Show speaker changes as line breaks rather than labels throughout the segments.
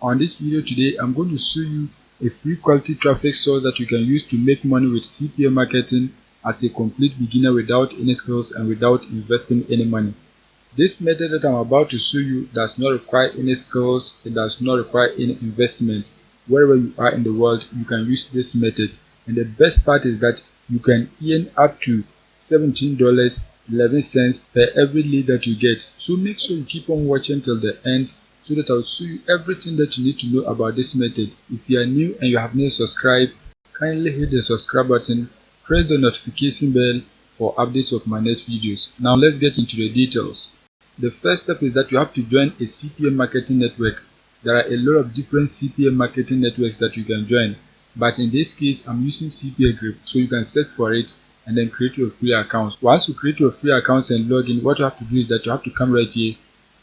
On this video today, I'm going to show you a free quality traffic source that you can use to make money with CPA marketing as a complete beginner without any skills and without investing any money. This method that I'm about to show you does not require any skills, it does not require any investment. Wherever you are in the world, you can use this method. And the best part is that you can earn up to $17.11 per every lead that you get. So make sure you keep on watching till the end so that I'll show you everything that you need to know about this method. If you are new and you have not subscribed, kindly hit the subscribe button, press the notification bell for updates of my next videos. Now let's get into the details. The first step is that you have to join a CPA marketing network. There are a lot of different CPA marketing networks that you can join, but in this case I'm using CPA Group, so you can search for it and then create your free account. Once you create your free account and log in, what you have to do is that you have to come right here,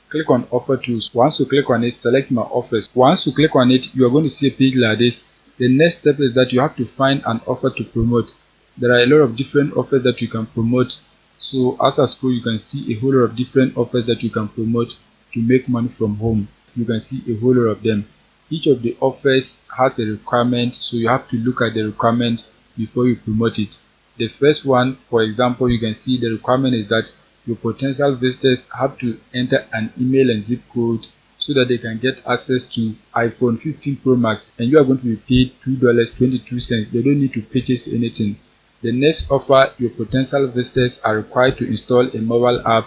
click on offer tools. Once you click on it, select my offers. Once you click on it, you are going to see a page like this. The next step is that you have to find an offer to promote. There are a lot of different offers that you can promote. So as I scroll, you can see a whole lot of different offers that you can promote to make money from home. You can see a whole lot of them. Each of the offers has a requirement, so you have to look at the requirement before you promote it. The first one, for example, you can see the requirement is that your potential visitors have to enter an email and zip code so that they can get access to iPhone 15 Pro Max, and you are going to be paid $2.22. They don't need to purchase anything. The next offer, your potential visitors are required to install a mobile app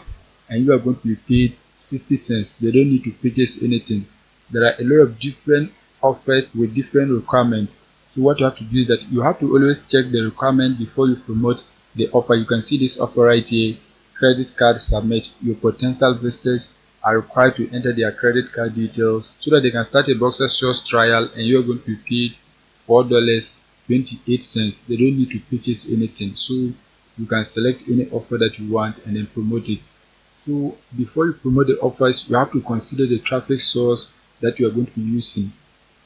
and you are going to be paid 60 cents. They don't need to purchase anything. There are a lot of different offers with different requirements. So what you have to do is that you have to always check the requirement before you promote the offer. You can see this offer right here, credit card submit. Your potential visitors are required to enter their credit card details so that they can start a Boxer Shorts trial and you are going to be paid $4.28. They don't need to purchase anything, so you can select any offer that you want and then promote it. So before you promote the offers, you have to consider the traffic source that you are going to be using.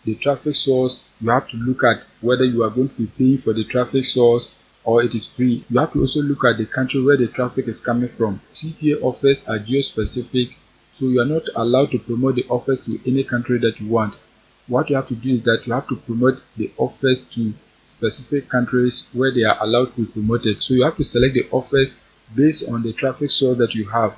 The traffic source, you have to look at whether you are going to be paying for the traffic source or it is free. You have to also look at the country where the traffic is coming from. CPA offers are geo-specific, so you are not allowed to promote the offers to any country that you want. What you have to do is that you have to promote the offers to specific countries where they are allowed to be promoted. So you have to select the offers based on the traffic source that you have.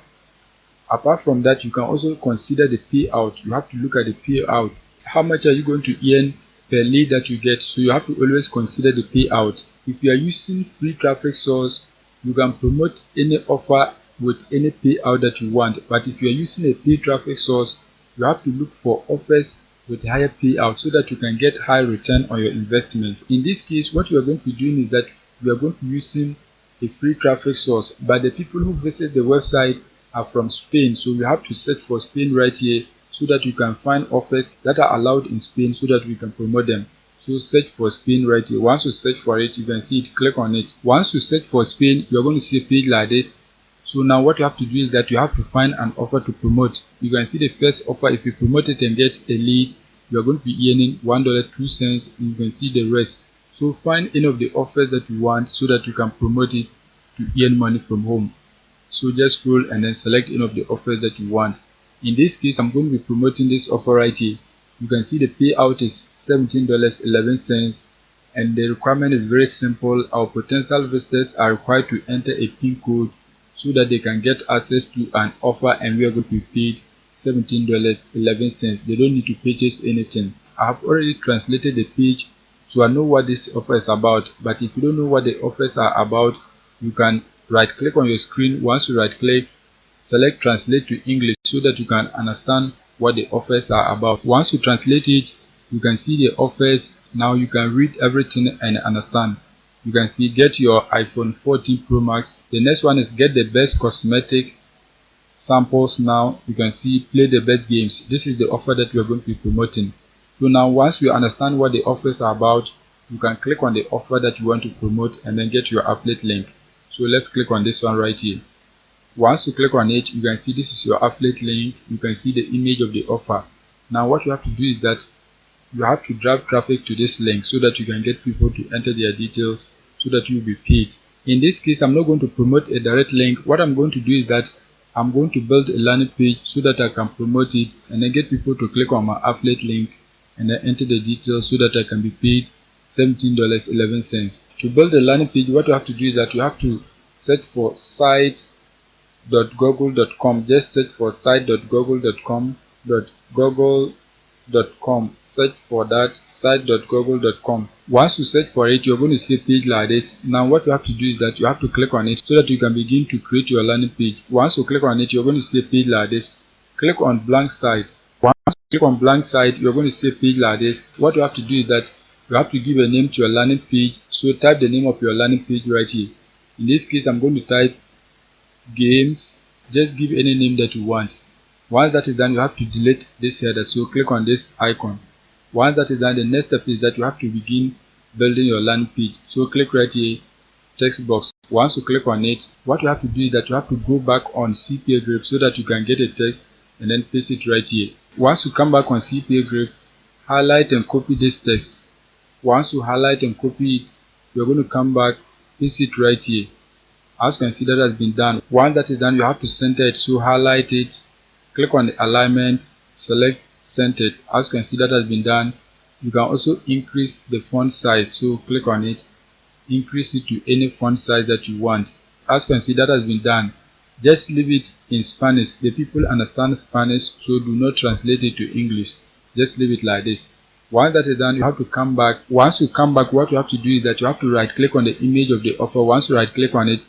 Apart from that, you can also consider the payout. You have to look at the payout. How much are you going to earn per lead that you get? So you have to always consider the payout. If you are using free traffic source, you can promote any offer with any payout that you want. But if you are using a paid traffic source, you have to look for offers with higher payout so that you can get high return on your investment. In this case, what you are going to be doing is that you are going to be using a free traffic source, but the people who visit the website are from Spain, so you have to search for Spain right here so that you can find offers that are allowed in Spain so that we can promote them. So search for Spain right here. Once you search for it, you can see it, click on it. Once you search for Spain, you're going to see a page like this. So now what you have to do is that you have to find an offer to promote. You can see the first offer. If you promote it and get a lead, you are going to be earning $1.02, and you can see the rest. So find any of the offers that you want so that you can promote it to earn money from home. So just scroll and then select any of the offers that you want. In this case, I'm going to be promoting this offer right here. You can see the payout is $17.11 and the requirement is very simple. Our potential visitors are required to enter a PIN code so that they can get access to an offer and we are going to be paid $17.11. They don't need to purchase anything. I have already translated the page so I know what this offer is about, but if you don't know what the offers are about, you can right click on your screen. Once you right click, select translate to English so that you can understand what the offers are about. Once you translate it, you can see the offers. Now you can read everything and understand. You can see get your iPhone 14 Pro Max. The next one is get the best cosmetic samples. Now you can see play the best games. This is the offer that we are going to be promoting. So now once you understand what the offers are about, you can click on the offer that you want to promote and then get your affiliate link. So let's click on this one right here. Once you click on it, you can see this is your affiliate link. You can see the image of the offer. Now what you have to do is that you have to drive traffic to this link so that you can get people to enter their details so that you will be paid. In this case, I'm not going to promote a direct link. What I'm going to do is that I'm going to build a landing page so that I can promote it and then get people to click on my affiliate link and then enter the details so that I can be paid $17.11. To build the landing page, what you have to do is that you have to search for site.google.com. Just search for site.google.com. Search for that site.google.com. Once you search for it, you're going to see a page like this. Now what you have to do is that you have to click on it so that you can begin to create your landing page. Once you click on it, you're going to see a page like this. Click on blank site. Once you click on blank site, you're going to see a page like this. What you have to do is that you have to give a name to your landing page. So type the name of your landing page right here. In this case, I'm going to type games. Just give any name that you want. Once that is done, you have to delete this header, so click on this icon. Once that is done, the next step is that you have to begin building your landing page. So click right here, text box. Once you click on it, what you have to do is that you have to go back on CPA grip so that you can get a text and then paste it right here. Once you come back on CPA grip, highlight and copy this text. Once you highlight and copy it, you're going to come back, paste it right here. As you can see, that has been done. Once that is done, you have to center it, so highlight it, click on the alignment, select centered. As you can see, that has been done. You can also increase the font size, so click on it, increase it to any font size that you want. As you can see, that has been done. Just leave it in Spanish. The people understand Spanish, so do not translate it to English. Just leave it like this. Once that is done, you have to come back. Once you come back, what you have to do is that you have to right click on the image of the offer. Once you right click on it,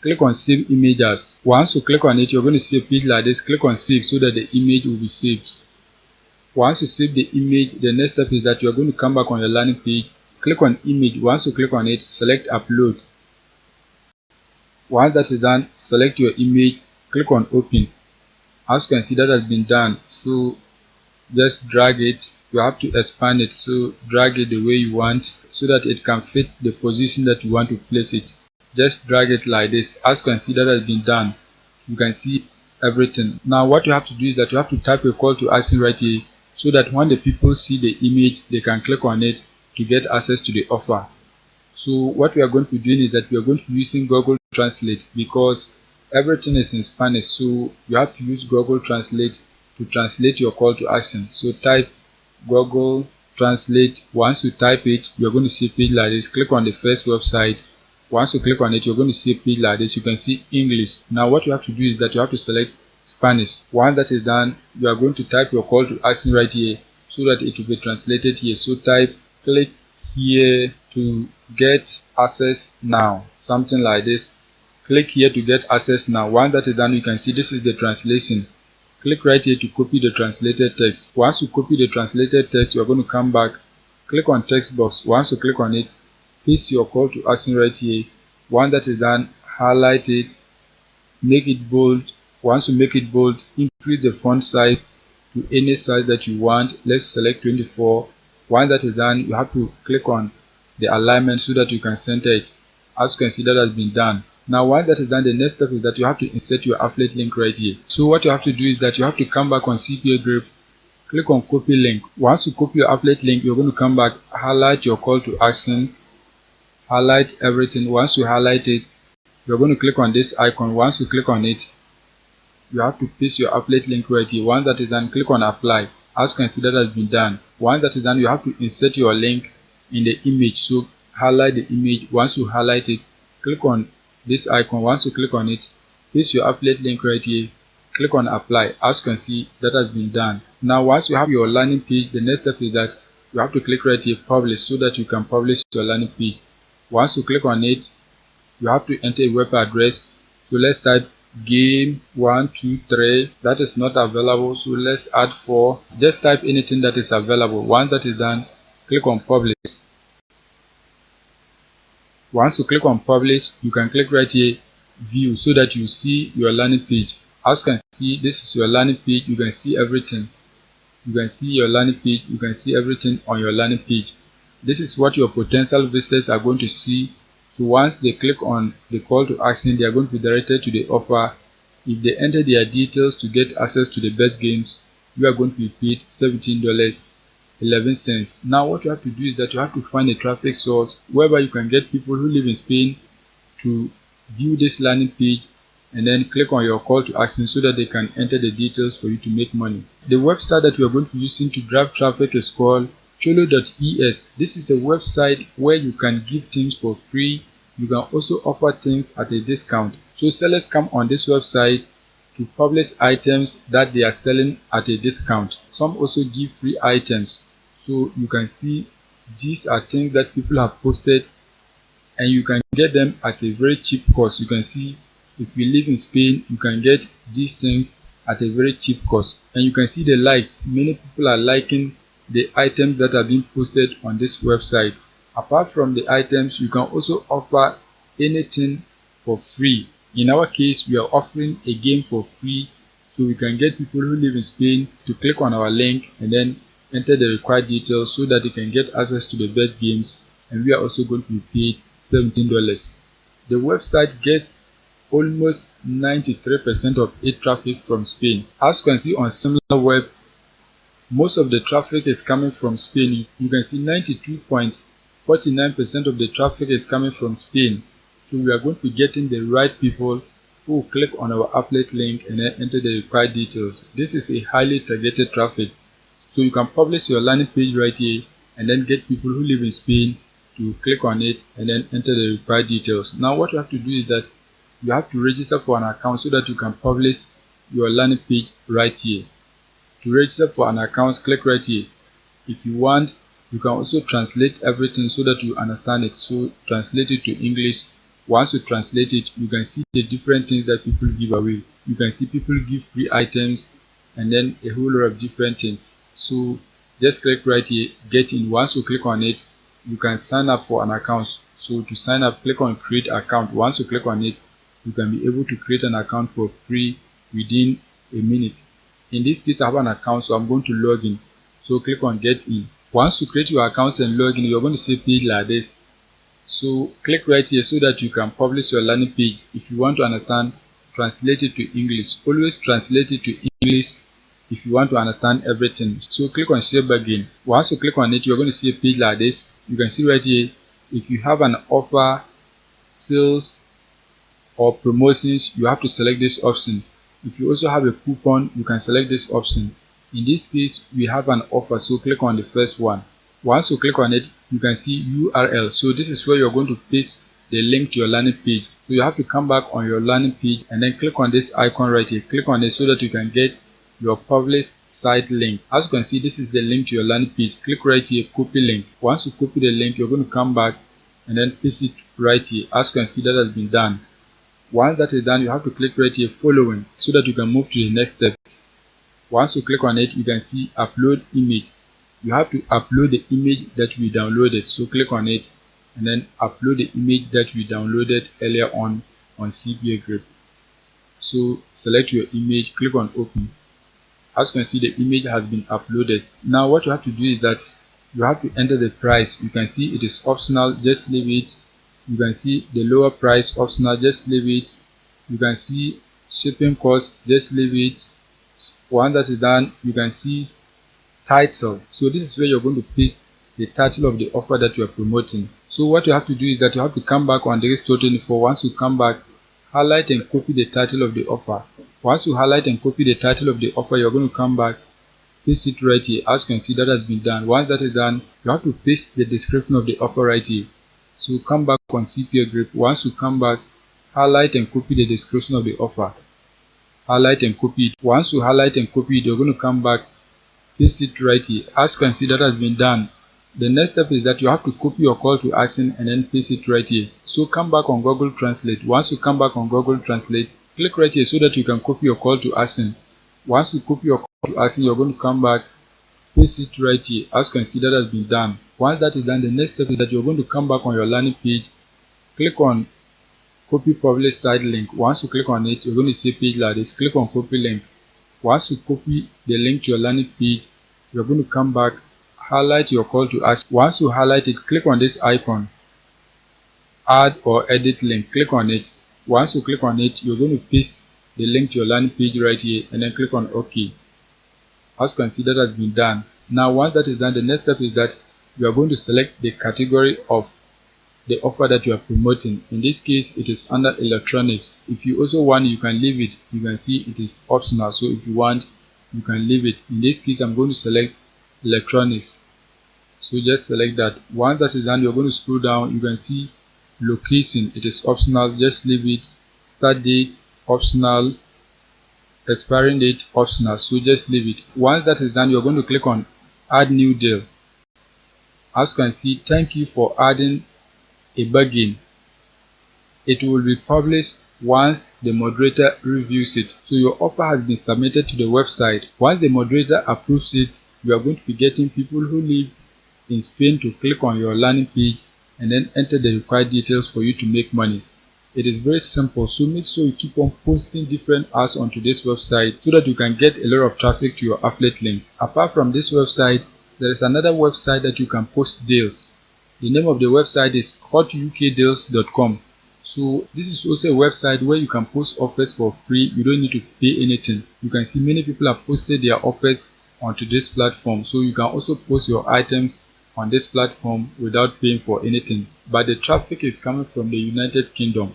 click on save image as. Once you click on it, you're going to see a page like this. Click on save so that the image will be saved. Once you save the image, the next step is that you're going to come back on your landing page. Click on image. Once you click on it, select upload. Once that is done, select your image, click on open. As you can see, that has been done. So just drag it. You have to expand it, so drag it the way you want so that it can fit the position that you want to place it. Just drag it like this. As you can see, that has been done. You can see everything. Now what you have to do is that you have to type a call to action right here so that when the people see the image, they can click on it to get access to the offer. So what we are going to be doing is that we are going to be using Google Translate because everything is in Spanish, so you have to use Google Translate to translate your call to action. So type Google Translate. Once you type it, you're going to see a page like this. Click on the first website. Once you click on it, you're going to see a page like this. You can see English. Now what you have to do is that you have to select Spanish. Once that is done, you are going to type your call to action right here so that it will be translated here. So type click here to get access now, something like this. Click here to get access now. Once that is done, you can see this is the translation. Click right here to copy the translated text. Once you copy the translated text, you are going to come back, click on text box. Once you click on it, paste your call to action right here. Once that is done, highlight it, make it bold. Once you make it bold, increase the font size to any size that you want. Let's select 24. Once that is done, you have to click on the alignment so that you can center it. As you can see, that has been done. Now once that is done, the next step is that you have to insert your affiliate link right here. So what you have to do is that you have to come back on CPA group, click on copy link. Once you copy your affiliate link, you're going to come back, highlight your call to action, highlight everything. Once you highlight it, you're going to click on this icon. Once you click on it, you have to paste your affiliate link right here. Once that is done, click on apply. As you can see, that has been done. Once that is done, you have to insert your link in the image. So highlight the image. Once you highlight it, click on this icon. Once you click on it, paste your affiliate link right here, click on apply. As you can see, that has been done. Now once you have your landing page, the next step is that you have to click right here publish so that you can publish your landing page. Once you click on it, you have to enter a web address. So let's type game123. That is not available, so let's add 4. Just type anything that is available. Once that is done, click on publish. Once you click on publish, you can click right here view so that you see your landing page. As you can see, this is your landing page. You can see everything. You can see your landing page. You can see everything on your landing page. This is what your potential visitors are going to see. So once they click on the call to action, they are going to be directed to the offer. If they enter their details to get access to the best games, you are going to be paid $17.11. Now what you have to do is that you have to find a traffic source whereby you can get people who live in Spain to view this landing page and then click on your call to action so that they can enter the details for you to make money. The website that we are going to be using to drive traffic is called cholo.es. This is a website where you can give things for free. You can also offer things at a discount. So sellers come on this website to publish items that they are selling at a discount. Some also give free items. So you can see these are things that people have posted and you can get them at a very cheap cost. You can see if you live in Spain, you can get these things at a very cheap cost. And you can see the likes. Many people are liking the items that are being posted on this website. Apart from the items, you can also offer anything for free. In our case, we are offering a game for free, so we can get people who live in Spain to click on our link and then enter the required details so that they can get access to the best games, and we are also going to be paid $17. The website gets almost 93% of its traffic from Spain. As you can see on SimilarWeb, most of the traffic is coming from Spain. You can see 92.49% of the traffic is coming from Spain. So we are going to be getting the right people who will click on our affiliate link and then enter the required details. This is a highly targeted traffic. So you can publish your landing page right here and then get people who live in Spain to click on it and then enter the required details. Now what you have to do is that you have to register for an account so that you can publish your landing page right here. To register for an account, click right here. If you want, you can also translate everything so that you understand it. So translate it to English. Once you translate it, you can see the different things that people give away. You can see people give free items and then a whole lot of different things. So just click right here, get in. Once you click on it, you can sign up for an account. So to sign up, click on create account. Once you click on it, you can be able to create an account for free within a minute. In this case, I have an account, so I'm going to log in. So click on get in. Once you create your account and log in, you're going to see page like this. So click right here so that you can publish your landing page. If you want to understand, translate it to English. Always translate it to English if you want to understand everything. So click on share again. Once you click on it, you're going to see a page like this. You can see right here, if you have an offer, sales, or promotions, you have to select this option. If you also have a coupon, you can select this option. In this case, we have an offer, so click on the first one. Once you click on it, you can see URL. So this is where you're going to paste the link to your landing page. So you have to come back on your landing page and then click on this icon right here. Click on it so that you can get your published site link. As you can see, this is the link to your landing page. Click right here, copy link. Once you copy the link, you're going to come back and then paste it right here. As you can see, that has been done. Once that is done, you have to click right here, following, so that you can move to the next step. Once you click on it, you can see upload image. You have to upload the image that we downloaded. So click on it and then upload the image that we downloaded earlier on CPA Grip. So select your image, click on open. As you can see, the image has been uploaded. Now what you have to do is that you have to enter the price. You can see it is optional, just leave it. You can see the lower price, optional, just leave it. You can see shipping cost, just leave it. Once that is done, you can see title. So this is where you're going to paste the title of the offer that you are promoting. So what you have to do is that you have to come back on the Store 24. Once you come back, highlight and copy the title of the offer. Once you highlight and copy the title of the offer, you're going to come back, paste it right here. As you can see, that has been done. Once that is done, you have to paste the description of the offer right here. So come back on CPA Grip. Once you come back, highlight and copy the description of the offer. Highlight and copy it. Once you highlight and copy it, you're going to come back, paste it right here. As you can see, that has been done. The next step is that you have to copy your call to action and then paste it right here. So come back on Google Translate. Once you come back on Google Translate, click right here so that you can copy your call to action. Once you copy your call to action, you're going to come back, paste it right here. As you can see, that has been done. Once that is done, the next step is that you're going to come back on your landing page, click on copy publish site link. Once you click on it, you're going to see a page like this. Click on copy link. Once you copy the link to your landing page, you're going to come back, highlight your call to action. Once you highlight it, click on this icon, add or edit link. Click on it. Once you click on it, you're going to paste the link to your landing page right here and then click on OK. As you can see, that has been done. Now once that is done, the next step is that you are going to select the category of the offer that you are promoting. In this case, it is under electronics. If you also want, you can leave it. You can see it is optional, so if you want, you can leave it. In this case, I'm going to select electronics. So just select that. Once that is done, you're going to scroll down. You can see location, it is optional, just leave it. Start date, optional. Expiring date, optional, so just leave it. Once that is done, you're going to click on add new deal. As you can see, thank you for adding a bargain. It will be published once the moderator reviews it. So your offer has been submitted to the website. Once the moderator approves it, you are going to be getting people who live in Spain to click on your landing page and then enter the required details for you to make money. It is very simple, so make sure you keep on posting different ads onto this website so that you can get a lot of traffic to your affiliate link. Apart from this website, there is another website that you can post deals. The name of the website is hotukdeals.com. So this is also a website where you can post offers for free. You don't need to pay anything. You can see many people have posted their offers onto this platform, so you can also post your items on this platform without paying for anything. But the traffic is coming from the United Kingdom.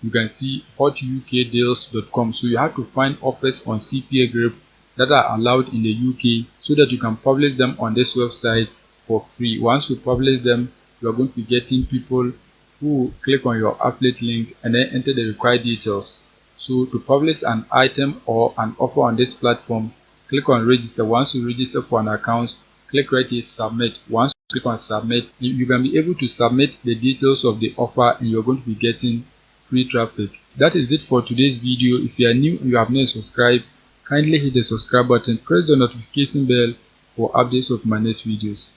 You can see hotukdeals.com. So you have to find offers on CPA group that are allowed in the UK so that you can publish them on this website for free. Once you publish them, you are going to be getting people who click on your affiliate links and then enter the required details. So to publish an item or an offer on this platform, click on register. Once you register for an account, click right here submit. Once you click on submit, you can be able to submit the details of the offer and you're going to be getting free traffic. That is it for today's video. If you are new and you have not subscribed, kindly hit the subscribe button, press the notification bell for updates of my next videos.